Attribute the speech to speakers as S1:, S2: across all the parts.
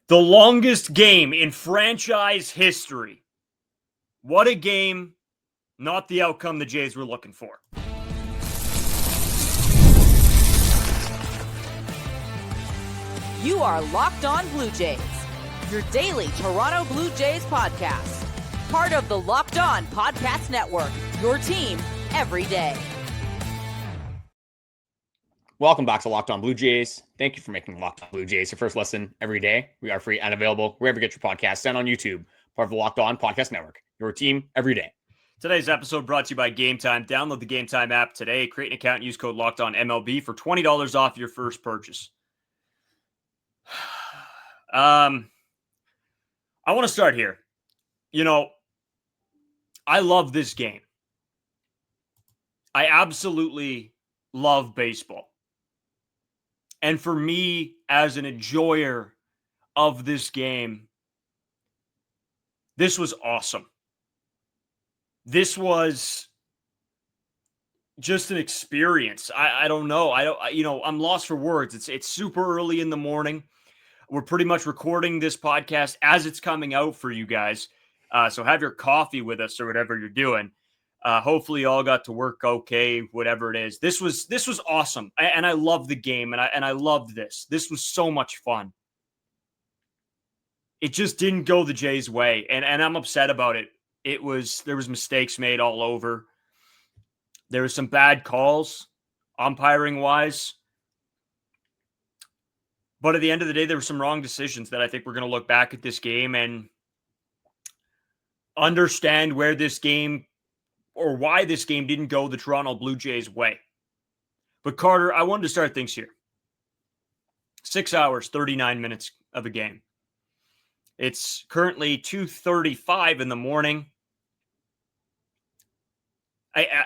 S1: The longest game in franchise history. What a game, not the outcome the Jays were looking for.
S2: You are Locked On Blue Jays, your daily Toronto Blue Jays podcast. Part of the Locked On Podcast Network, your team every day.
S3: Welcome back to Locked On Blue Jays. Thank you for making Locked On Blue Jays your first listen every day. We are free and available wherever you get your podcasts and on YouTube, part of the Locked On Podcast Network, your team every day.
S1: Today's episode brought to you by Game Time. Download the Game Time app today. Create an account and use code LOCKEDONMLB for $20 off your first purchase. I want to start here. You know, I love this game. I absolutely love baseball. And for me, as an enjoyer of this game, this was awesome. This was just an experience. I don't know. I'm lost for words. It's super early in the morning. We're pretty much recording this podcast as it's coming out for you guys. So have your coffee with us or whatever you're doing. Hopefully you all got to work okay, whatever it is. This was awesome. And I love the game, and I loved this. This was so much fun. It just didn't go the Jays' way, and I'm upset about it. There was mistakes made all over. There was some bad calls, umpiring-wise. But at the end of the day, there were some wrong decisions that I think we're going to look back at this game and understand where this game or why this game didn't go the Toronto Blue Jays' way. But Carter, I wanted to start things here. 6 hours, 39 minutes of a game. It's currently 2:35 in the morning.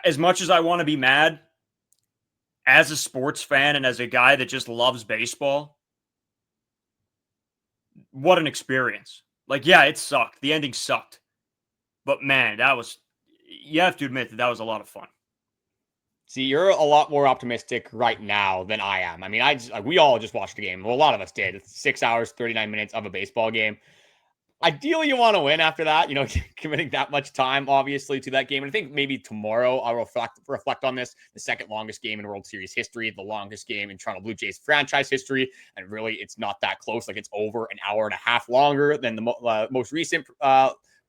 S1: As much as I want to be mad, as a sports fan and as a guy that just loves baseball, what an experience. Like, yeah, it sucked. The ending sucked. But man, you have to admit that was a lot of fun.
S3: See, you're a lot more optimistic right now than I am. I mean, we all just watched the game. Well, a lot of us did. It's 6 hours, 39 minutes of a baseball game. Ideally, you want to win after that, committing that much time, obviously, to that game. And I think maybe tomorrow I'll reflect on this, the second longest game in World Series history, the longest game in Toronto Blue Jays franchise history. And really, it's not that close. Like, it's over an hour and a half longer than the most recent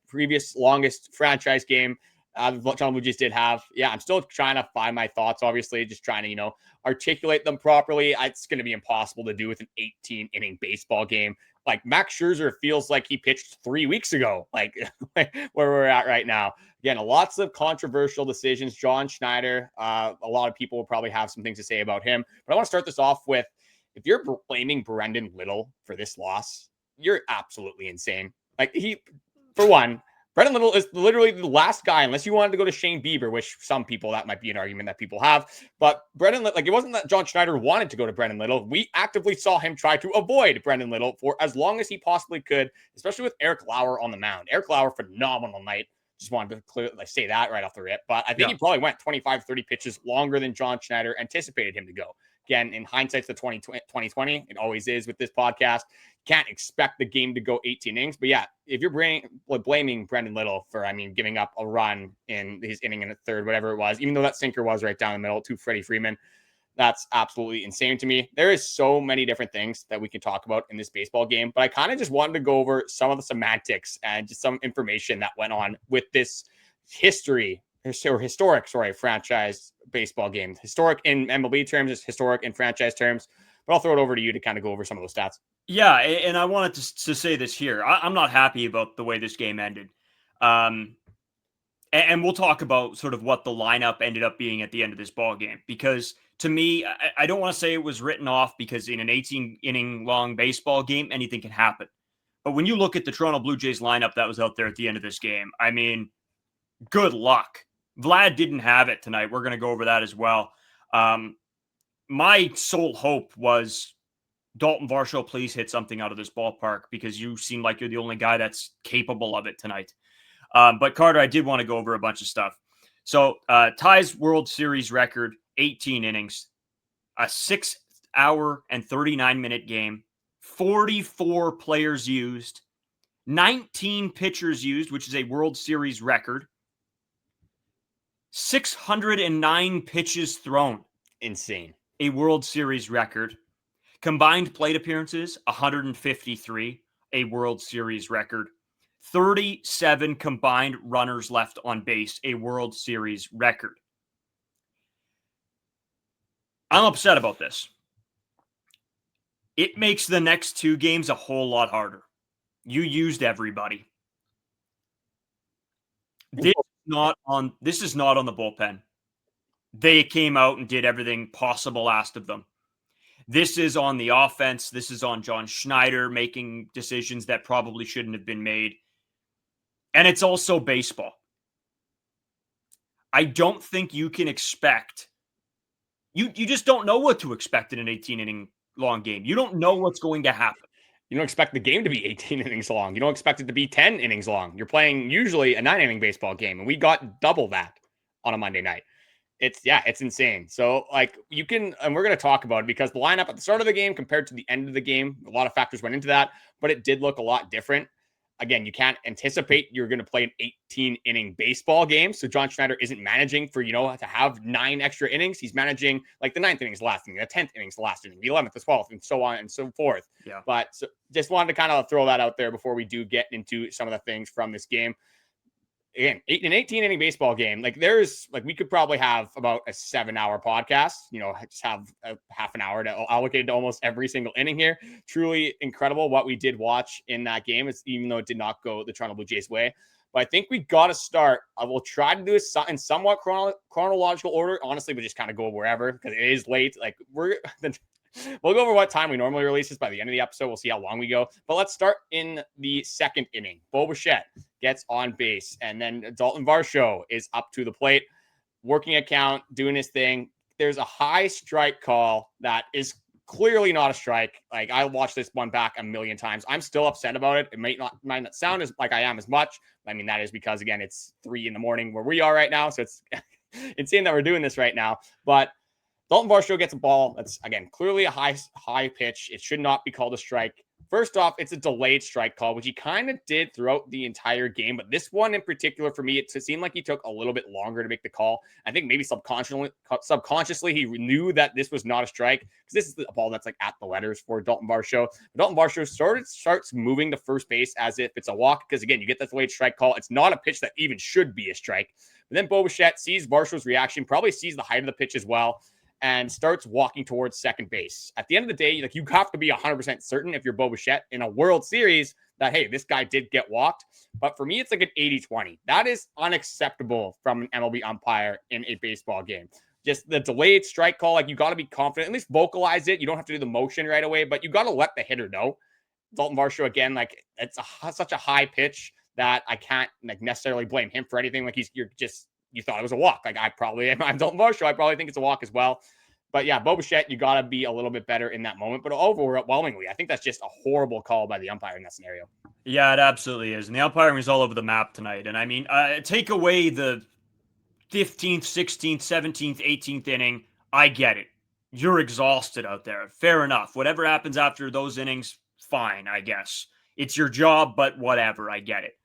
S3: previous longest franchise game the Toronto Blue Jays did have. Yeah, I'm still trying to find my thoughts, obviously, just trying to, articulate them properly. It's going to be impossible to do with an 18-inning baseball game. Like, Max Scherzer feels like he pitched 3 weeks ago, like where we're at right now. Again, lots of controversial decisions. John Schneider, a lot of people will probably have some things to say about him. But I want to start this off with, if you're blaming Brendan Little for this loss, you're absolutely insane. Like, for one, Brendan Little is literally the last guy, unless you wanted to go to Shane Bieber, which some people, that might be an argument that people have. But Brendan, like, it wasn't that John Schneider wanted to go to Brendan Little. We actively saw him try to avoid Brendan Little for as long as he possibly could, especially with Eric Lauer on the mound. Eric Lauer, phenomenal night. Just wanted to clearly say that right off the rip. But I think he probably went 25, 30 pitches longer than John Schneider anticipated him to go. Again, in hindsight, the 2020, it always is with this podcast. Can't expect the game to go 18 innings. But yeah, if you're blaming Brendan Little for, giving up a run in his inning in the third, whatever it was, even though that sinker was right down the middle to Freddy Freeman, that's absolutely insane to me. There is so many different things that we can talk about in this baseball game, but I kind of just wanted to go over some of the semantics and just some information that went on with this historic franchise baseball game. Historic in MLB terms, it's historic in franchise terms, but I'll throw it over to you to kind of go over some of those stats.
S1: Yeah, and I wanted to say this here. I'm not happy about the way this game ended. And we'll talk about sort of what the lineup ended up being at the end of this ball game, because to me, I don't want to say it was written off, because in an 18-inning long baseball game, anything can happen. But when you look at the Toronto Blue Jays lineup that was out there at the end of this game, good luck. Vlad didn't have it tonight. We're going to go over that as well. My sole hope was, Daulton, Varsho, please hit something out of this ballpark, because you seem like you're the only guy that's capable of it tonight. But Carter, I did want to go over a bunch of stuff. So ties World Series record, 18 innings, a 6 hour and 39 minute game, 44 players used, 19 pitchers used, which is a World Series record, 609 pitches thrown.
S3: Insane.
S1: A World Series record. Combined plate appearances, 153, a World Series record. 37 combined runners left on base, a World Series record. I'm upset about this. It makes the next 2 games a whole lot harder. You used everybody. This is not on the bullpen. They came out and did everything possible asked of them. This is on the offense. This is on John Schneider making decisions that probably shouldn't have been made. And it's also baseball. I don't think you can expect. You just don't know what to expect in an 18-inning long game. You don't know what's going to happen.
S3: You don't expect the game to be 18 innings long. You don't expect it to be 10 innings long. You're playing usually a 9-inning baseball game, and we got double that on a Monday night. It's insane. So, like, you can, and we're going to talk about it because the lineup at the start of the game compared to the end of the game, a lot of factors went into that, but it did look a lot different. Again, you can't anticipate you're going to play an 18-inning baseball game. So John Schneider isn't managing for, to have 9 extra innings. He's managing like the 9th innings, the last inning, the 10th innings, the last inning, the 11th, the 12th, and so on and so forth.
S1: Yeah.
S3: But just wanted to kind of throw that out there before we do get into some of the things from this game. Again, an 18-inning baseball game, we could probably have about a 7-hour podcast, just have a half an hour to allocate to almost every single inning here. Truly incredible what we did watch in that game, even though it did not go the Toronto Blue Jays way. But I think we got to start. I will try to do it in somewhat chronological order, honestly, but just kind of go wherever because it is late. We'll go over what time we normally release this by the end of the episode. We'll see how long we go. But let's start in the 2nd inning. Bichette gets on base, and then Daulton Varsho is up to the plate, working a count, doing his thing. There's a high strike call that is clearly not a strike. Like, I watched this one back a million times. I'm still upset about it. It might not sound as like I am as much. I mean, that is because, again, it's 3 a.m. where we are right now. So it's insane that we're doing this right now. But Daulton Varsho gets a ball that's, again, clearly a high pitch. It should not be called a strike. First off, it's a delayed strike call, which he kind of did throughout the entire game. But this one in particular, for me, it seemed like he took a little bit longer to make the call. I think maybe subconsciously he knew that this was not a strike because this is a ball that's like at the letters for Daulton Varsho. Daulton Varsho starts moving to first base as if it's a walk because, again, you get that delayed strike call. It's not a pitch that even should be a strike. But then Bichette sees Varsho's reaction, probably sees the height of the pitch as well, and starts walking towards second base. At the end of the day, you have to be 100% certain if you're Bichette in a World Series that, hey, this guy did get walked. But for me, it's like an 80-20. That is unacceptable from an MLB umpire in a baseball game. Just the delayed strike call, you got to be confident, at least vocalize it. You don't have to do the motion right away, but you got to let the hitter know. Daulton Varsho, again, it's such a high pitch that I can't necessarily blame him for anything. You thought it was a walk. I'm Daulton Varsho. I probably think it's a walk as well. But yeah, Bichette, you got to be a little bit better in that moment. But overwhelmingly, I think that's just a horrible call by the umpire in that scenario.
S1: Yeah, it absolutely is. And the umpiring is all over the map tonight. And I mean, take away the 15th, 16th, 17th, 18th inning. I get it. You're exhausted out there. Fair enough. Whatever happens after those innings, fine, I guess. It's your job, but whatever. I get it.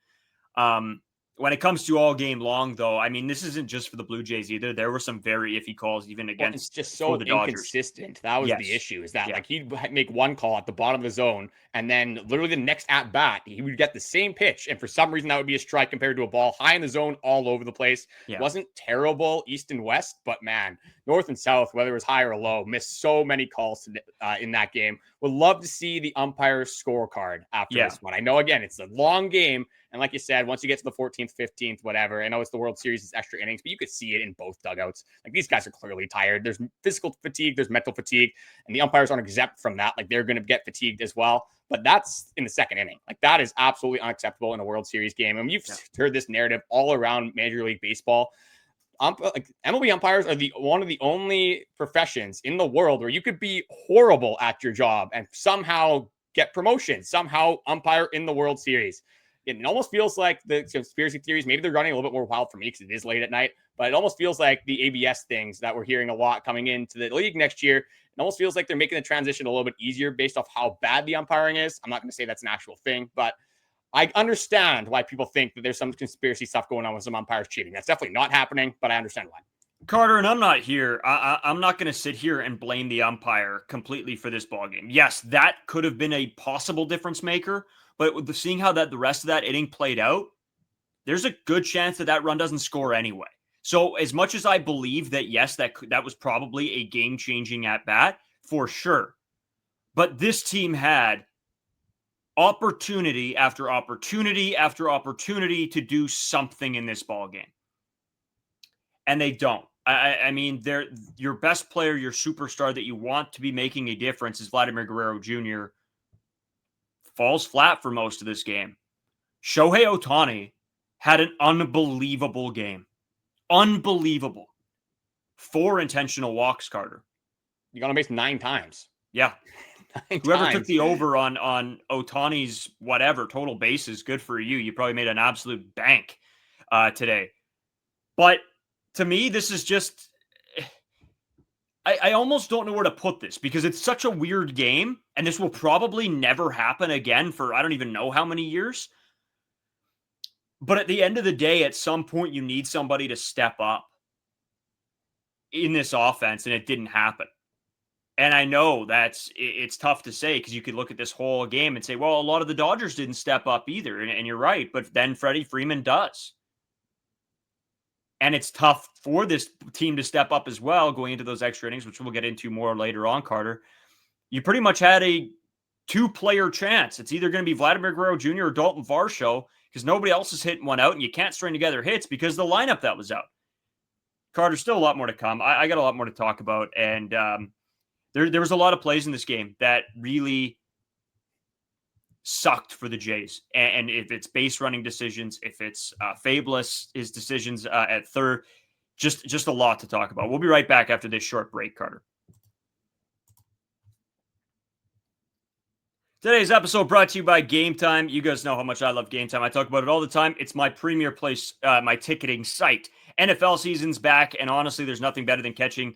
S1: When it comes to all game long, though, I mean, this isn't just for the Blue Jays either. There were some very iffy calls even against
S3: it's just so
S1: the Dodgers.
S3: Inconsistent. That was the issue, is that he'd make one call at the bottom of the zone, and then literally the next at bat, he would get the same pitch. And for some reason, that would be a strike compared to a ball high in the zone all over the place. Yeah. It wasn't terrible east and west, but man, north and south, whether it was high or low, missed so many calls in that game. Would love to see the umpire's scorecard after this one. I know, again, it's a long game. And like you said, once you get to the 14th, 15th, whatever, I know it's the World Series, it's extra innings, but you could see it in both dugouts. These guys are clearly tired. There's physical fatigue, there's mental fatigue, and the umpires aren't exempt from that. They're going to get fatigued as well. But that's in the second inning. That is absolutely unacceptable in a World Series game. And you've heard this narrative all around Major League Baseball. MLB umpires are one of the only professions in the world where you could be horrible at your job and somehow get promotion, somehow umpire in the World Series. it almost feels like the conspiracy theories, maybe they're running a little bit more wild for me because it is late at night, but it almost feels like the ABS things that we're hearing a lot coming into the league next year. It almost feels like they're making the transition a little bit easier based off how bad the umpiring is. I'm not going to say that's an actual thing, but I understand why people think that there's some conspiracy stuff going on with some umpires cheating. That's definitely not happening, but I understand why.
S1: Carter, and I'm not here. I'm not going to sit here and blame the umpire completely for this ballgame. Yes, that could have been a possible difference maker, but with seeing how the rest of that inning played out, there's a good chance that run doesn't score anyway. So as much as I believe that, yes, that was probably a game-changing at-bat, for sure. But this team had opportunity after opportunity after opportunity to do something in this ballgame. And they don't. I mean, they're your best player, your superstar that you want to be making a difference is Vladimir Guerrero Jr. Falls flat for most of this game. Shohei Ohtani had an unbelievable game. Unbelievable. 4 intentional walks, Carter.
S3: You got on base 9 times.
S1: Yeah. Whoever took the over on Ohtani's whatever total bases, good for you. You probably made an absolute bank today. But to me, this is just, I almost don't know where to put this because it's such a weird game, and this will probably never happen again for I don't even know how many years. But at the end of the day, at some point, you need somebody to step up in this offense, and it didn't happen. And I know it's tough to say because you could look at this whole game and say, well, a lot of the Dodgers didn't step up either. And you're right, but then Freddy Freeman does. And it's tough for this team to step up as well going into those extra innings, which we'll get into more later on, Carter. You pretty much had a 2-player chance. It's either going to be Vladimir Guerrero Jr. or Daulton Varsho because nobody else is hitting one out, and you can't string together hits because the lineup that was out. Carter, still a lot more to come. I got a lot more to talk about, and there was a lot of plays in this game that really sucked for the Jays. And if it's base running decisions, if it's Fabulous, his decisions at third, just a lot to talk about. We'll be right back after this short break, Carter. Today's episode brought to you by Game Time. You guys know how much I love Game Time. I talk about it all the time. It's my premier place, my ticketing site. NFL season's back, and honestly, there's nothing better than catching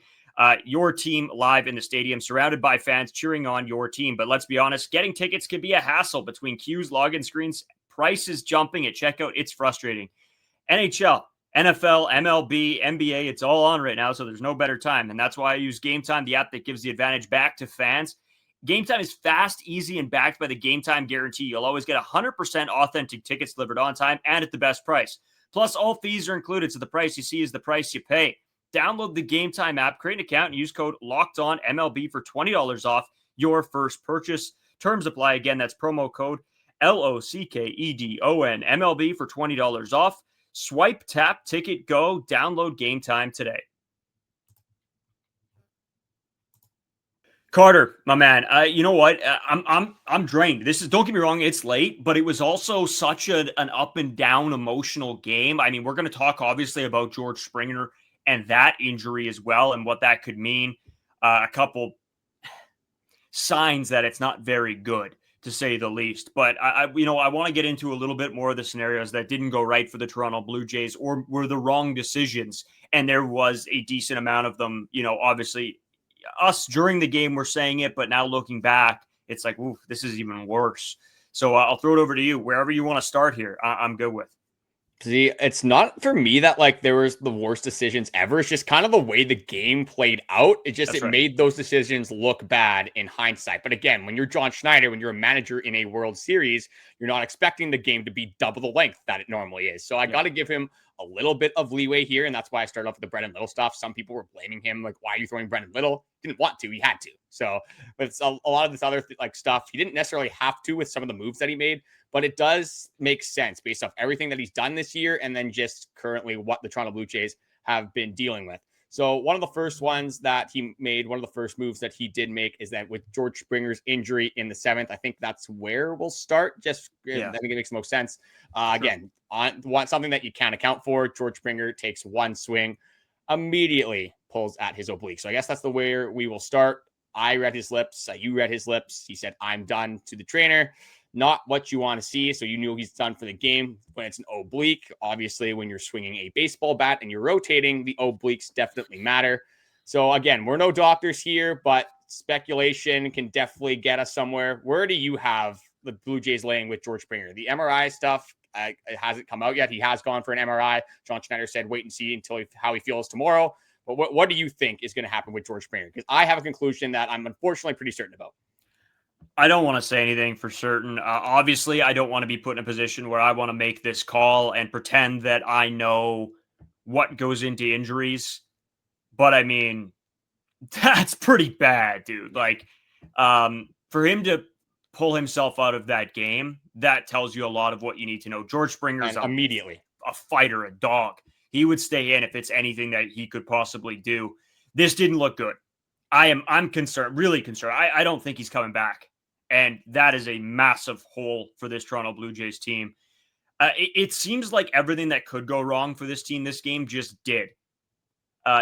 S1: your team live in the stadium, surrounded by fans cheering on your team. But let's be honest, getting tickets can be a hassle between queues, login screens, prices jumping at checkout. It's frustrating. NHL, NFL, MLB, NBA, it's all on right now, so there's no better time. And that's why I use Game Time, the app that gives the advantage back to fans. Game Time is fast, easy, and backed by the Game Time guarantee. You'll always get 100% authentic tickets delivered on time and at the best price. Plus, all fees are included, so the price you see is the price you pay. Download the Game Time app, create an account, and use code LOCKEDONMLB for $20 off your first purchase. Terms apply. Again, that's promo code LOCKEDON MLB for $20 off. Swipe, tap, ticket, go. Download Game Time today. Carter, my man, you know what? I'm drained. Don't get me wrong, it's late, but it was also such an up and down emotional game. I mean, we're going to talk obviously about George Springer and that injury as well and what that could mean. A couple signs that it's not very good, to say the least. But I want to get into a little bit more of the scenarios that didn't go right for the Toronto Blue Jays or were the wrong decisions. And there was a decent amount of them, obviously us during the game were saying it, but now looking back, it's like, ooh, this is even worse. So I'll throw it over to you. Wherever you want to start here, I'm good with.
S3: See, it's not for me that there was the worst decisions ever. It's just kind of the way the game played out. It made those decisions look bad in hindsight. But again, when you're John Schneider, when you're a manager in a World Series, you're not expecting the game to be double the length that it normally is. So I got to give him a little bit of leeway here. And that's why I started off with the Brayden Little stuff. Some people were blaming him. Like, why are you throwing Brayden Little? He didn't want to. He had to. So, but it's a lot of this other stuff. He didn't necessarily have to with some of the moves that he made. But it does make sense based off everything that he's done this year and then just currently what the Toronto Blue Jays have been dealing with. So one of the first ones that he made, one of the first moves that he did make is that with George Springer's injury in the 7th, I think that's I think it makes the most sense. Again, want something that you can't account for. George Springer takes one swing, immediately pulls at his oblique. So I guess that's the way we will start. I read his lips. You read his lips. He said, "I'm done" to the trainer. not what you want to see. So you knew he's done for the game. When it's an oblique, obviously when you're swinging a baseball bat and you're rotating, the obliques definitely matter. So again, we're no doctors here, but speculation can definitely get us somewhere. Where do you have the Blue Jays laying with George Springer? The MRI stuff, it hasn't come out yet. He has gone for an MRI. John Schneider said wait and see until how he feels tomorrow. But what do you think is going to happen with George Springer? Because I have a conclusion that I'm unfortunately pretty certain about.
S1: I don't want to say anything for certain. Obviously, I don't want to be put in a position where I want to make this call and pretend that I know what goes into injuries. But I mean, that's pretty bad, dude. Like, for him to pull himself out of that game, that tells you a lot of what you need to know. George Springer's
S3: immediately
S1: a fighter, a dog. He would stay in if it's anything that he could possibly do. This didn't look good. I'm concerned, really concerned. I don't think he's coming back. And that is a massive hole for this Toronto Blue Jays team. It seems like everything that could go wrong for this team this game just did.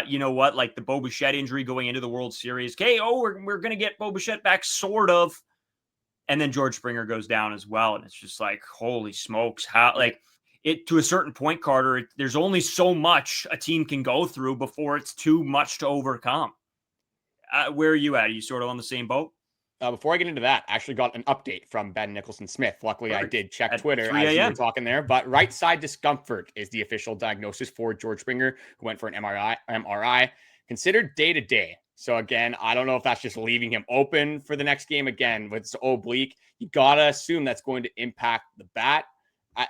S1: You know what? Like the Bichette injury going into the World Series. Okay, we're going to get Bichette back, sort of. And then George Springer goes down as well. And it's just like, holy smokes. How, like, it to a certain point, Carter, there's only so much a team can go through before it's too much to overcome. Where are you at? Are you sort of on the same boat?
S3: Before I get into that, I actually got an update from Ben Nicholson-Smith. Luckily, I did check Twitter as you were talking there. But right side discomfort is the official diagnosis for George Springer, who went for an MRI. Considered day-to-day. So again, I don't know if that's just leaving him open for the next game. Again, with it's oblique, you got to assume that's going to impact the bat.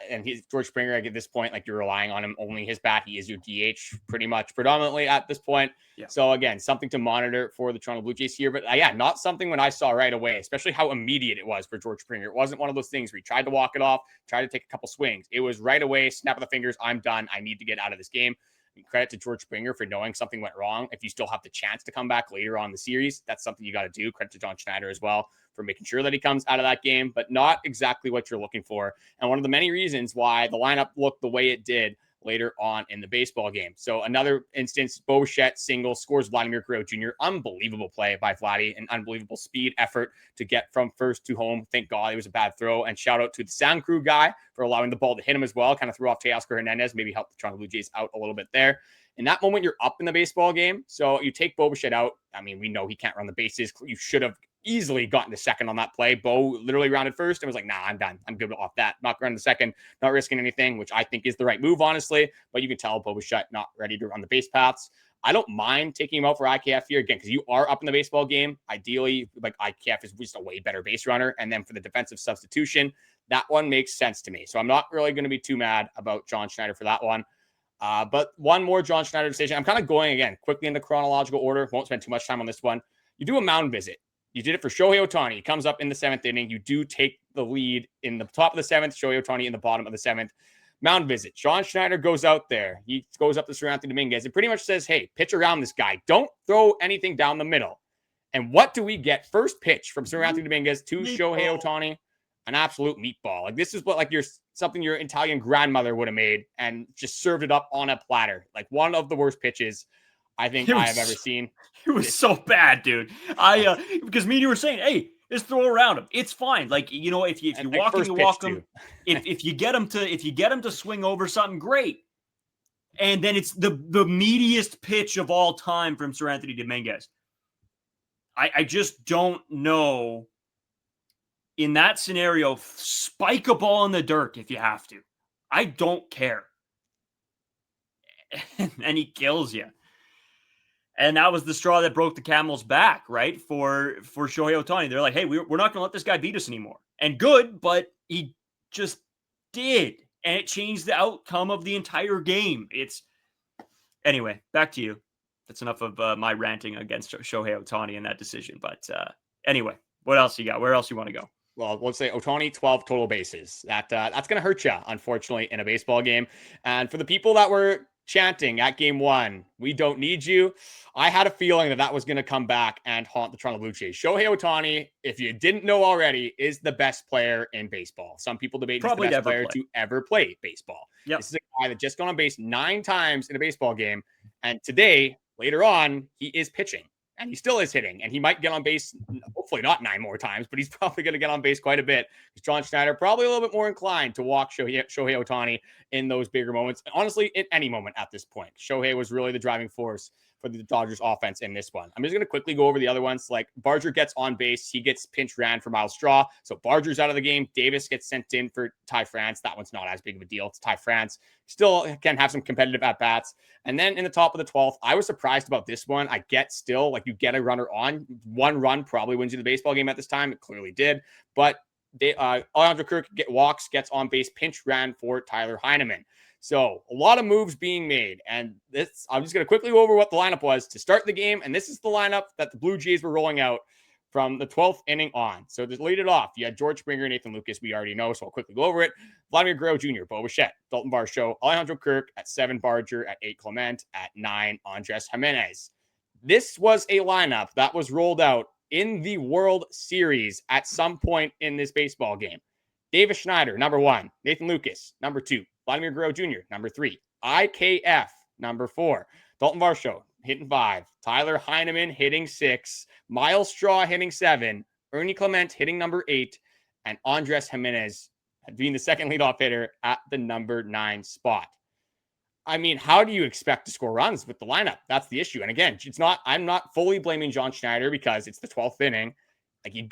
S3: And he's George Springer, like at this point, like you're relying on him, only his bat. He is your DH pretty much predominantly at this point. Yeah. So again, something to monitor for the Toronto Blue Jays here. But yeah, not something when I saw right away, especially how immediate it was for George Springer. It wasn't one of those things where he tried to walk it off, tried to take a couple swings. It was right away, snap of the fingers, I'm done. I need to get out of this game. And credit to George Springer for knowing something went wrong. If you still have the chance to come back later on in the series, that's something you got to do. Credit to John Schneider as well for making sure that he comes out of that game, but not exactly what you're looking for. And one of the many reasons why the lineup looked the way it did later on in the baseball game. So another instance, Bichette single, scores Vladimir Guerrero Jr. Unbelievable play by Vladdy, an unbelievable speed effort to get from first to home. Thank God it was a bad throw. And shout out to the sound crew guy for allowing the ball to hit him as well. Kind of threw off Teoscar Hernandez, maybe helped the Toronto Blue Jays out a little bit there. In that moment, you're up in the baseball game. So you take Bichette out. I mean, we know he can't run the bases. You should have easily gotten to second on that play. Bo literally rounded first and was like, nah, I'm done. I'm good off that. Not running to second, not risking anything, which I think is the right move, honestly. But you can tell Bichette not ready to run the base paths. I don't mind taking him out for IKF here, again, because you are up in the baseball game. Ideally, like IKF is just a way better base runner. And then for the defensive substitution, that one makes sense to me. So I'm not really going to be too mad about John Schneider for that one. But one more John Schneider decision. I'm kind of going, again, quickly into chronological order. Won't spend too much time on this one. You do a mound visit. You did it for Shohei Ohtani. He comes up in the seventh inning. You do take the lead in the top of the seventh. Shohei Ohtani in the bottom of the seventh. Mound visit. John Schneider goes out there. He goes up to Seranthony Dominguez and pretty much says, hey, pitch around this guy. Don't throw anything down the middle. And what do we get? First pitch from Seranthony Dominguez to Shohei Ohtani. An absolute meatball. Like this is what like something your Italian grandmother would have made and just served it up on a platter. Like one of the worst pitches I think I have ever seen.
S1: It was so bad, dude. Because me and you were saying, hey, just throw around him. It's fine. Like, you know, if you walk him, you walk him. if you get him to swing over something, great. And then it's the meatiest pitch of all time from Seranthony Dominguez. I just don't know. In that scenario, spike a ball in the dirt if you have to. I don't care. And he kills you. And that was the straw that broke the camel's back, right? For Shohei Ohtani. They're like, hey, we're not going to let this guy beat us anymore. And good, but he just did. And it changed the outcome of the entire game. Anyway, back to you. That's enough of my ranting against Shohei Ohtani in that decision. But anyway, what else you got? Where else you want to go?
S3: Well, let's say Ohtani, 12 total bases. That's going to hurt you, unfortunately, in a baseball game. And for the people that were chanting at game one, we don't need you, I had a feeling that was going to come back and haunt the Toronto Blue Jays. Shohei Ohtani, if you didn't know already, is the best player in baseball. Some people debate he's the best player to ever play baseball. Yep. This is a guy that just got on base 9 times in a baseball game. And today, later on, he is pitching. and he still is hitting, and he might get on base, hopefully not 9 more times, but he's probably going to get on base quite a bit. John Schneider probably a little bit more inclined to walk Shohei Ohtani in those bigger moments. Honestly, in any moment at this point, Shohei was really the driving force for the Dodgers offense in this one. I'm just going to quickly go over the other ones. Like Barger gets on base. He gets pinch ran for Miles Straw. So Barger's out of the game. Davis gets sent in for Ty France. That one's not as big of a deal. It's Ty France. Still can have some competitive at-bats. And then in the top of the 12th, I was surprised about this one. I get still, like, you get a runner on. 1 run probably wins you the baseball game at this time. It clearly did. But Alejandro Kirk gets on base, pinch ran for Tyler Heineman. So a lot of moves being made. And this, I'm just going to quickly go over what the lineup was to start the game. And this is the lineup that the Blue Jays were rolling out from the 12th inning on. So to lead it off, you had George Springer, Nathan Lucas, we already know, so I'll quickly go over it. Vladimir Guerrero Jr., Bo Bichette, Daulton Varsho, Alejandro Kirk at 7, Barger at 8, Clement at 9, Andres Gimenez. This was a lineup that was rolled out in the World Series at some point in this baseball game. Davis Schneider, number 1. Nathan Lucas, number 2. Vladimir Guerrero Jr., number 3. IKF, number 4. Daulton Varsho, hitting 5. Tyler Heineman, hitting 6. Miles Straw, hitting 7. Ernie Clement, hitting number 8. And Andres Gimenez being the second leadoff hitter at the number 9 spot. I mean, how do you expect to score runs with the lineup? That's the issue. And again, I'm not fully blaming John Schneider because it's the 12th inning. Like, you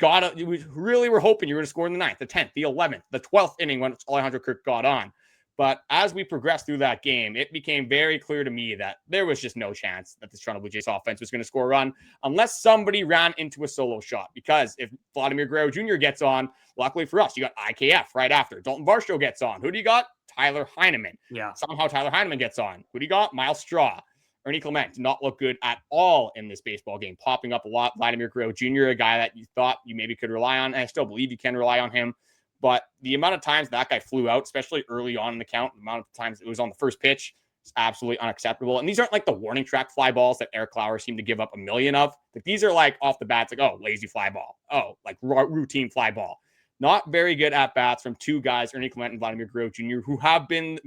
S3: really were hoping you were going to score in the 9th, the 10th, the 11th, the 12th inning when Alejandro Kirk got on. But as we progressed through that game, it became very clear to me that there was just no chance that the Toronto Blue Jays offense was going to score a run unless somebody ran into a solo shot. Because if Vladimir Guerrero Jr. gets on, luckily for us, you got IKF right after. Daulton Varsho gets on. Who do you got? Tyler Heineman.
S1: Yeah.
S3: Somehow Tyler Heineman gets on. Who do you got? Miles Straw. Ernie Clement did not look good at all in this baseball game, popping up a lot. Vladimir Guerrero Jr., a guy that you thought you maybe could rely on, and I still believe you can rely on him. But the amount of times that guy flew out, especially early on in the count, the amount of times it was on the first pitch, is absolutely unacceptable. And these aren't like the warning track fly balls that Eric Lauer seemed to give up a million of. Like, these are like off the bat, it's like, oh, lazy fly ball. Oh, like routine fly ball. Not very good at bats from 2 guys, Ernie Clement and Vladimir Guerrero Jr., who have been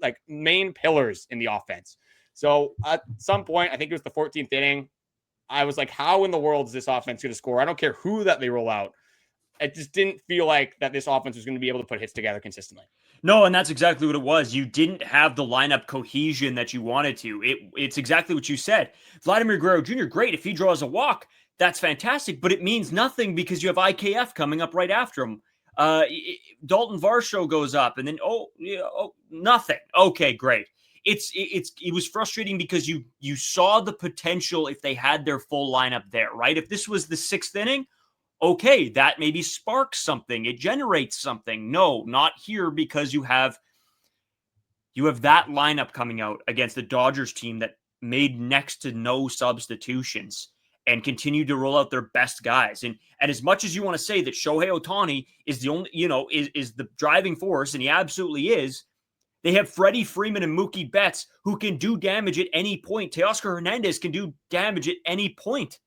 S3: like main pillars in the offense. So at some point, I think it was the 14th inning, I was like, how in the world is this offense going to score? I don't care who that they roll out. It just didn't feel like that this offense was going to be able to put hits together consistently.
S1: No, and that's exactly what it was. You didn't have the lineup cohesion that you wanted to. It's exactly what you said. Vladimir Guerrero Jr., great. If he draws a walk, that's fantastic, but it means nothing because you have IKF coming up right after him. Daulton Varsho goes up, and then, nothing. Okay, great. It was frustrating because you saw the potential if they had their full lineup there, right? If this was the 6th inning, okay, that maybe sparks something. It generates something. No, not here because you have that lineup coming out against the Dodgers team that made next to no substitutions and continued to roll out their best guys. And as much as you want to say that Shohei Ohtani is the only, is the driving force, and he absolutely is, they have Freddy Freeman and Mookie Betts who can do damage at any point. Teoscar Hernandez can do damage at any point.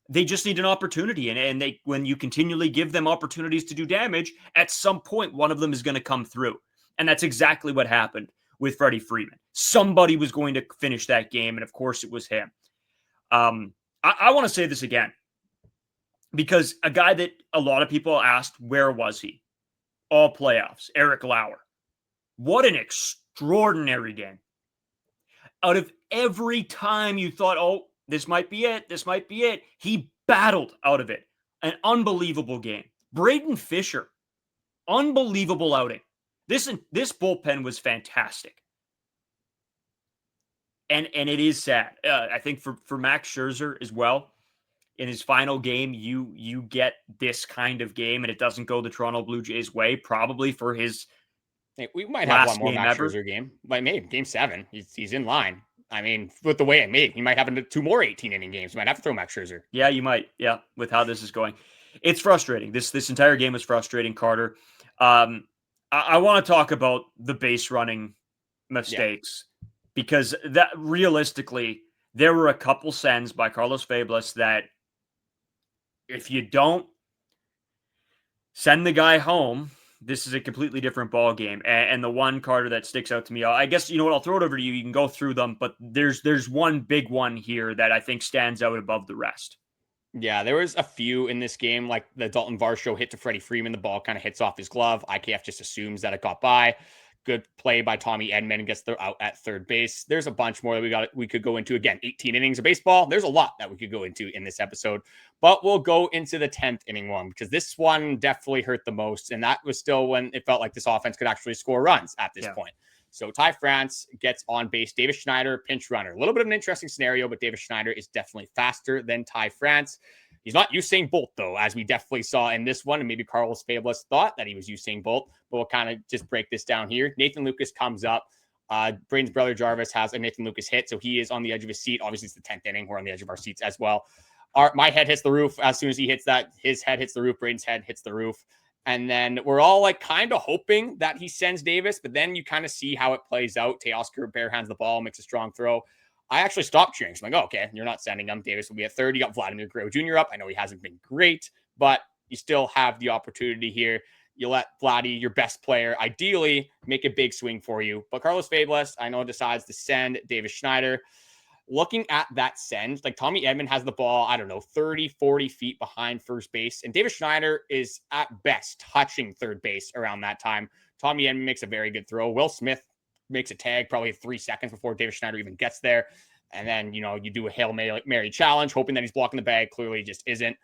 S1: They just need an opportunity. And when you continually give them opportunities to do damage, at some point, one of them is going to come through. And that's exactly what happened with Freddy Freeman. Somebody was going to finish that game. And of course it was him. I want to say this again, because a guy that a lot of people asked, where was he? All playoffs, Eric Lauer. What an extraordinary game. Out of every time you thought, oh, this might be it. He battled out of it. An unbelievable game. Brayden Fisher, unbelievable outing. This bullpen was fantastic. And it is sad. I think for Max Scherzer as well, in his final game, you get this kind of game, and it doesn't go the Toronto Blue Jays way, probably for his
S3: we might have one more Max
S1: ever.
S3: Scherzer game. Like maybe game 7. He's in line. I mean, with the way it made, he might have 2 more 18-inning games. You might have to throw Max Scherzer.
S1: Yeah, you might. Yeah, with how this is going. It's frustrating. This entire game is frustrating, Carter. I want to talk about the base running mistakes because that realistically, there were a couple sends by Carlos Fablis that if you don't send the guy home, this is a completely different ball game. And the one, Carter, that sticks out to me, I guess, you know what, I'll throw it over to you. You can go through them, but there's one big one here that I think stands out above the rest.
S3: Yeah, there was a few in this game, like the Daulton Varsho hit to Freddy Freeman. The ball kind of hits off his glove. IKF just assumes that it got by. Good play by Tommy Edman, gets out at third base. There's a bunch more that we could go into. Again, 18 innings of baseball. There's a lot that we could go into in this episode, but we'll go into the 10th inning one because this one definitely hurt the most. And that was still when it felt like this offense could actually score runs at this point. So Ty France gets on base. Davis Schneider, pinch runner. A little bit of an interesting scenario, but Davis Schneider is definitely faster than Ty France. He's not Usain Bolt, though, as we definitely saw in this one. And maybe Carlos Fabelas thought that he was Usain Bolt, but we'll kind of just break this down here. Nathan Lucas comes up. Brayden's brother Jarvis has a Nathan Lucas hit, so he is on the edge of his seat. Obviously, it's the 10th inning. We're on the edge of our seats as well. My head hits the roof. As soon as he hits that, his head hits the roof. Brayden's head hits the roof. And then we're all like kind of hoping that he sends Davis, but then you kind of see how it plays out. Teoscar barehands the ball, makes a strong throw. I actually stopped cheering. So I'm like, oh, okay, you're not sending him. Davis will be at third. You got Vladimir Guerrero Jr. up. I know he hasn't been great, but you still have the opportunity here. You let Vladdy, your best player, ideally make a big swing for you. But Carlos Fabelas, I know, decides to send Davis Schneider. Looking at that send, like Tommy Edman has the ball, I don't know, 30, 40 feet behind first base. And Davis Schneider is at best touching third base around that time. Tommy Edman makes a very good throw. Will Smith makes a tag probably 3 seconds before Davis Schneider even gets there. And then, you do a Hail Mary challenge, hoping that he's blocking the bag. Clearly just isn't.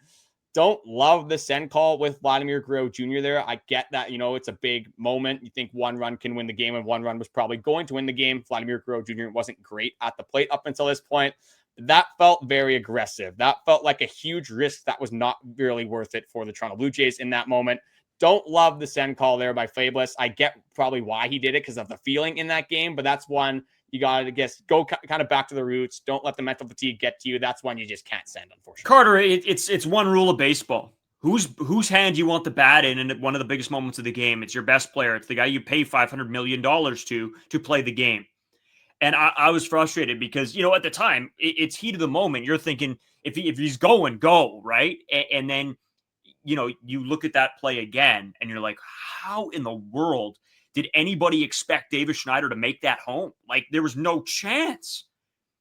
S3: Don't love the send call with Vladimir Guerrero Jr. there. I get that, it's a big moment. You think one run can win the game, and one run was probably going to win the game. Vladimir Guerrero Jr. wasn't great at the plate up until this point. That felt very aggressive. That felt like a huge risk that was not really worth it for the Toronto Blue Jays in that moment. Don't love the send call there by Fabelas. I get probably why he did it because of the feeling in that game, but that's one you got to go kind of back to the roots. Don't let the mental fatigue get to you. That's one you just can't send, unfortunately.
S1: Carter, it's one rule of baseball. Whose hand you want the bat in one of the biggest moments of the game? It's your best player. It's the guy you pay $500 million to play the game. And I was frustrated because, at the time, it's heat of the moment. You're thinking, if he's going, go, right? And then, you look at that play again, and you're like, how in the world did anybody expect Davis Schneider to make that home? Like, there was no chance.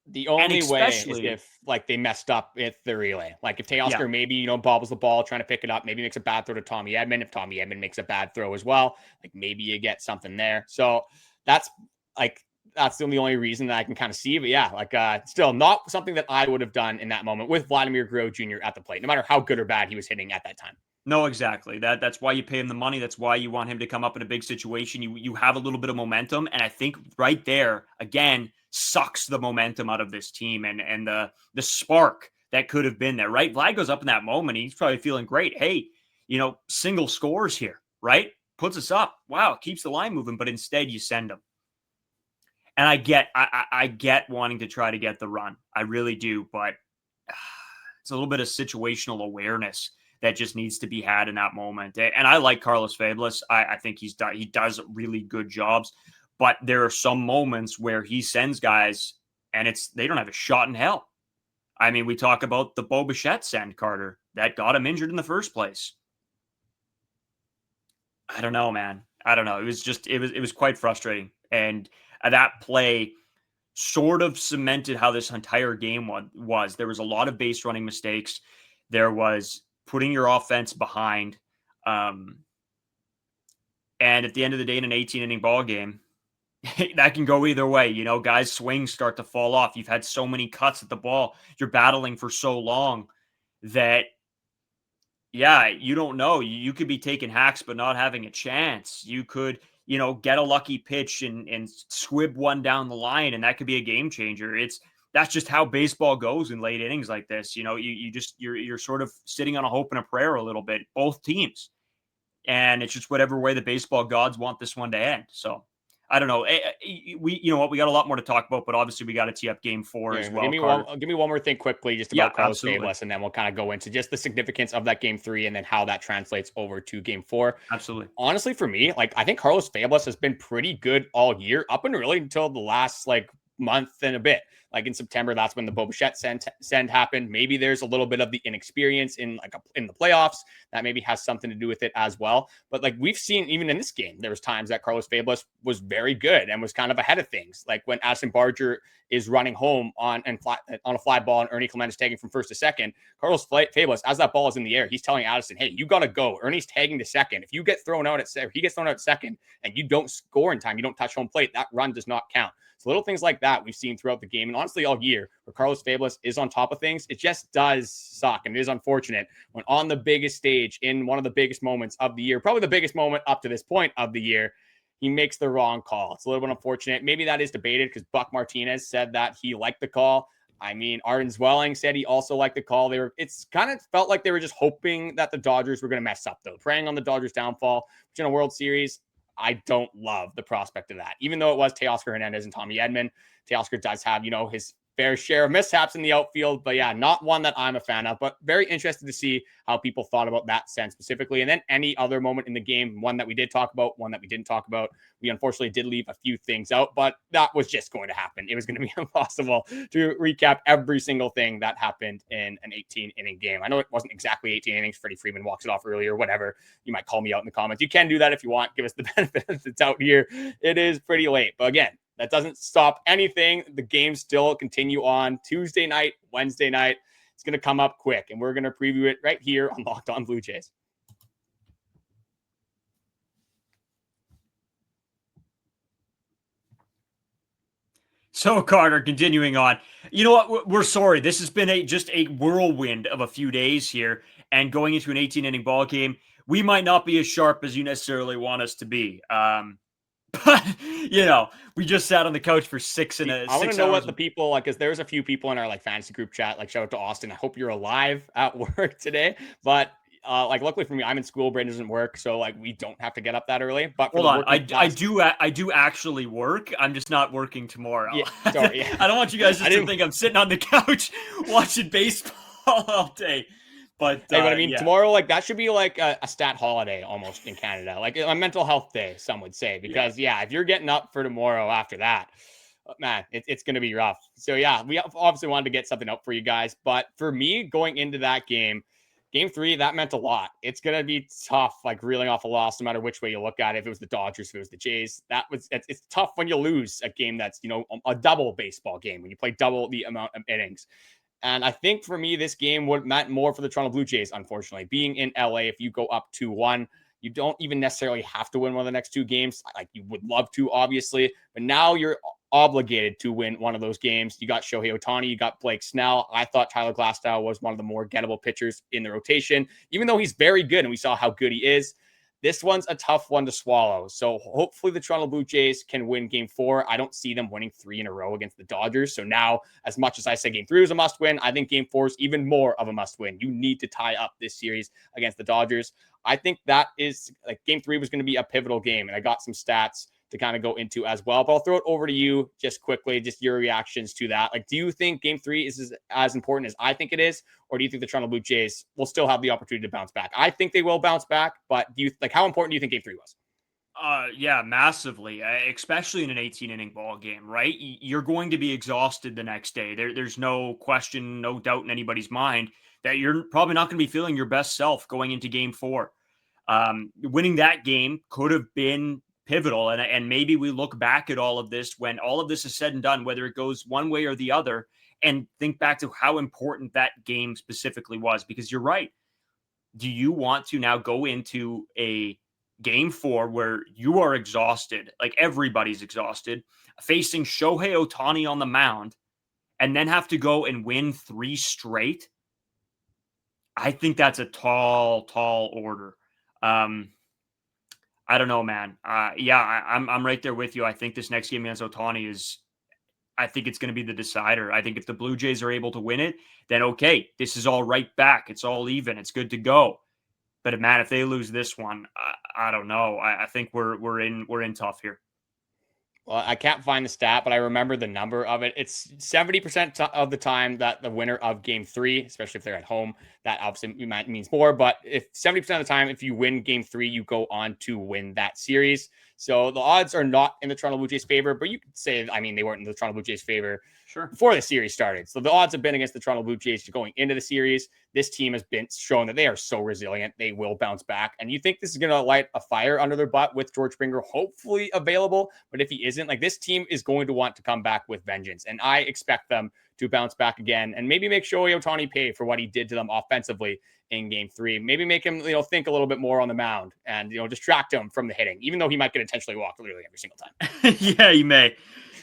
S3: The only way is if, they messed up with the relay. Like, if Teoscar maybe, bobbles the ball, trying to pick it up, maybe makes a bad throw to Tommy Edman. If Tommy Edman makes a bad throw as well, maybe you get something there. So that's the only reason that I can kind of see. But still not something that I would have done in that moment with Vladimir Guerrero Jr. at the plate, no matter how good or bad he was hitting at that time.
S1: No, exactly. That's why you pay him the money. That's why you want him to come up in a big situation. You have a little bit of momentum, and I think right there again sucks the momentum out of this team and the spark that could have been there. Right, Vlad goes up in that moment. He's probably feeling great. Hey, single scores here, right? Puts us up. Wow, keeps the line moving. But instead, you send him. And I get wanting to try to get the run. I really do, but it's a little bit of situational awareness that just needs to be had in that moment. And I like Carlos Fabelas. I think he does really good jobs, but there are some moments where he sends guys and they don't have a shot in hell. I mean, we talk about the Bichette send, Carter, that got him injured in the first place. I don't know, man. I don't know. It was quite frustrating. And that play sort of cemented how this entire game was. There was a lot of base running mistakes. There was putting your offense behind. And at the end of the day, in an 18-inning ball game, that can go either way. Guys' swings start to fall off. You've had so many cuts at the ball. You're battling for so long that, you don't know. You could be taking hacks but not having a chance. You could, get a lucky pitch and squib one down the line, and that could be a game changer. That's just how baseball goes in late innings like this. You're sort of sitting on a hope and a prayer a little bit, both teams. And it's just whatever way the baseball gods want this one to end. So I don't know. We got a lot more to talk about, but obviously we got to tee up game 4 as well.
S3: Give me one more thing quickly, just about Carlos Fabelas, and then we'll kind of go into just the significance of that game 3 and then how that translates over to game 4.
S1: Absolutely.
S3: Honestly, for me, I think Carlos Fabelas has been pretty good all year, up and really until the last month and a bit. Like in September, that's when the Bichette send happened. Maybe there's a little bit of the inexperience in in the playoffs that maybe has something to do with it as well. But like we've seen even in this game, there was times that Carlos Fabulous was very good and was kind of ahead of things. Like when Addison Barger is running home on a fly ball and Ernie Clement is tagging from first to second, Carlos Fabulous, as that ball is in the air, he's telling Addison, hey, you got to go. Ernie's tagging to second. If you get thrown out he gets thrown out at second and you don't score in time, you don't touch home plate, that run does not count. So little things like that we've seen throughout the game and honestly all year where Carlos Fabulous is on top of things. It just does suck. And it is unfortunate when on the biggest stage in one of the biggest moments of the year, probably the biggest moment up to this point of the year, he makes the wrong call. It's a little bit unfortunate. Maybe that is debated because Buck Martinez said that he liked the call. I mean, Arden Zwelling said he also liked the call. It's kind of felt like they were just hoping that the Dodgers were going to mess up, though, preying on the Dodgers' downfall, which in a World Series, I don't love the prospect of that. Even though it was Teoscar Hernandez and Tommy Edman, Teoscar does have, his fair share of mishaps in the outfield, but yeah, not one that I'm a fan of, but very interested to see how people thought about that sense specifically. And then any other moment in the game, one that we did talk about, one that we didn't talk about. We unfortunately did leave a few things out, but that was just going to happen. It was going to be impossible to recap every single thing that happened in an 18-inning game. I know it wasn't exactly 18 innings. Freddie Freeman walks it off earlier, whatever. You might call me out in the comments. You can do that if you want. Give us the benefit that's out here. It is pretty late, but again, that doesn't stop anything. The games still continue on Tuesday night, Wednesday night. It's going to come up quick, and we're going to preview it right here on Locked On Blue Jays.
S1: So, Carter, continuing on. You know what? We're sorry. This has been just a whirlwind of a few days here, and going into an 18-inning ball game, we might not be as sharp as you necessarily want us to be. But, we just sat on the couch for 6 hours.
S3: I want to know what the people, because there's a few people in our fantasy group chat, shout out to Austin. I hope you're alive at work today. But luckily for me, I'm in school. Brayden doesn't work. So we don't have to get up that early. But
S1: hold on, I do actually work. I'm just not working tomorrow.
S3: Yeah, sorry, yeah.
S1: I don't want you guys to think I'm sitting on the couch watching baseball all day. But
S3: hey, but tomorrow, that should be a stat holiday almost in Canada, a mental health day, some would say, because if you're getting up for tomorrow after that, man, it's going to be rough. So yeah, we obviously wanted to get something up for you guys, but for me going into that game 3, that meant a lot. It's going to be tough, reeling off a loss, no matter which way you look at it. If it was the Dodgers, if it was the Jays, it's tough when you lose a game that's, a double baseball game, when you play double the amount of innings. And I think for me, this game would meant more for the Toronto Blue Jays, unfortunately. Being in LA, if you go up 2-1, you don't even necessarily have to win one of the next 2 games. You would love to, obviously. But now you're obligated to win one of those games. You got Shohei Ohtani, you got Blake Snell. I thought Tyler Glasnow was one of the more gettable pitchers in the rotation, even though he's very good, and we saw how good he is. This one's a tough one to swallow. So hopefully the Toronto Blue Jays can win game 4. I don't see them winning 3 in a row against the Dodgers. So now, as much as I say game 3 was a must win, I think game 4 is even more of a must win. You need to tie up this series against the Dodgers. I think that is game 3 was going to be a pivotal game. And I got some stats to kind of go into as well, but I'll throw it over to you just quickly, just your reactions to that. Do you think game 3 is as important as I think it is? Or do you think the Toronto Blue Jays will still have the opportunity to bounce back? I think they will bounce back, but do you how important do you think game 3 was?
S1: Yeah, massively, especially in an 18-inning ball game, right? You're going to be exhausted the next day. There's no question, no doubt in anybody's mind that you're probably not going to be feeling your best self going into game 4. Winning that game could have been pivotal. And maybe we look back at all of this when all of this is said and done, whether it goes one way or the other, and think back to how important that game specifically was, because you're right. Do you want to now go into a game 4 where you are exhausted, everybody's exhausted, facing Shohei Ohtani on the mound, and then have to go and win 3 straight? I think that's a tall order. I don't know, man. I'm right there with you. I think this next game against Ohtani I think it's going to be the decider. I think if the Blue Jays are able to win it, then okay, this is all right back. It's all even. It's good to go. But if they lose this one, I don't know. I think we're in tough here.
S3: Well, I can't find the stat, but I remember the number of it. It's 70% of the time that the winner of game 3, especially if they're at home, that obviously means more. But if 70% of the time, if you win game 3, you go on to win that series. So the odds are not in the Toronto Blue Jays' favor, but you could say, they weren't in the Toronto Blue Jays' favor
S1: Sure.
S3: before the series started. So the odds have been against the Toronto Blue Jays going into the series. This team has been shown that they are so resilient. They will bounce back. And you think this is going to light a fire under their butt with George Springer hopefully available. But if he isn't, like, this team is going to want to come back with vengeance. And I expect them to bounce back again and maybe make Shohei Ohtani pay for what he did to them offensively in game 3. Maybe make him, think a little bit more on the mound and, distract him from the hitting, even though he might get intentionally walked literally every single time.
S1: Yeah, he may.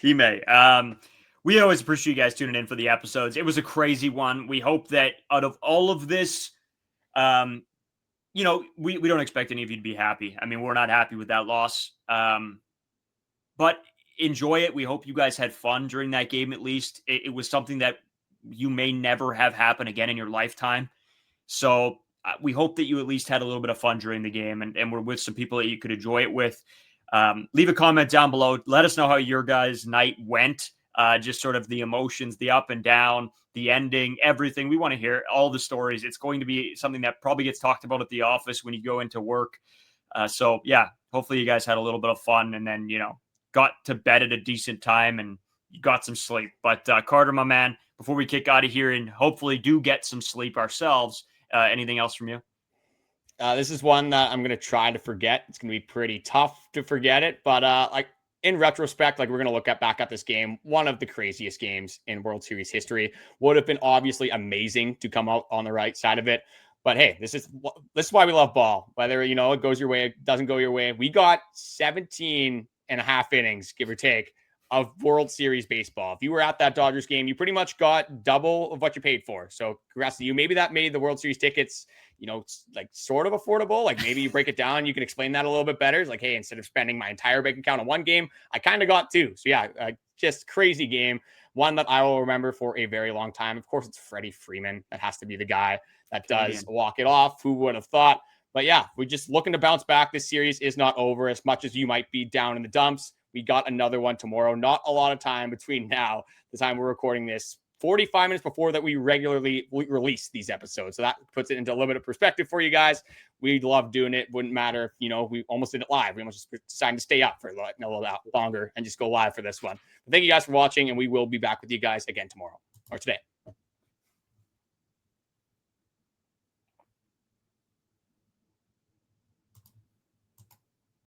S1: He may. We always appreciate you guys tuning in for the episodes. It was a crazy one. We hope that out of all of this, we don't expect any of you to be happy. I mean, we're not happy with that loss. But enjoy it. We hope you guys had fun during that game, at least. It was something that you may never have happen again in your lifetime. So we hope that you at least had a little bit of fun during the game and were with some people that you could enjoy it with. Leave a comment down below. Let us know how your guys' night went. Just sort of the emotions, the up and down, the ending, everything. We want to hear all the stories. It's going to be something that probably gets talked about at the office when you go into work. So yeah, hopefully you guys had a little bit of fun and then, got to bed at a decent time and you got some sleep. But Carter, my man, before we kick out of here and hopefully do get some sleep ourselves, anything else from you?
S3: This is one that I'm going to try to forget. It's going to be pretty tough to forget it, but in retrospect, we're going to look back at this game, one of the craziest games in World Series history. Would have been obviously amazing to come out on the right side of it. But hey, this is why we love ball. Whether, it goes your way, it doesn't go your way. We got 17 and a half innings, give or take, of World Series baseball. If you were at that Dodgers game, you pretty much got double of what you paid for. So congrats to you. Maybe that made the World Series tickets, sort of affordable. Maybe you break it down. You can explain that a little bit better. It's like, hey, instead of spending my entire bank account on one game, I kind of got 2. So yeah, just crazy game. One that I will remember for a very long time. Of course, it's Freddy Freeman. That has to be the guy that does walk it off. Who would have thought? But yeah, we're just looking to bounce back. This series is not over. As much as you might be down in the dumps, we got another one tomorrow. Not a lot of time between now, the time we're recording this, 45 minutes before that we regularly release these episodes. So that puts it into a little bit of perspective for you guys. We love doing it. Wouldn't matter if, we almost did it live. We almost just decided to stay up for a little longer and just go live for this one. But thank you guys for watching, and we will be back with you guys again tomorrow or today.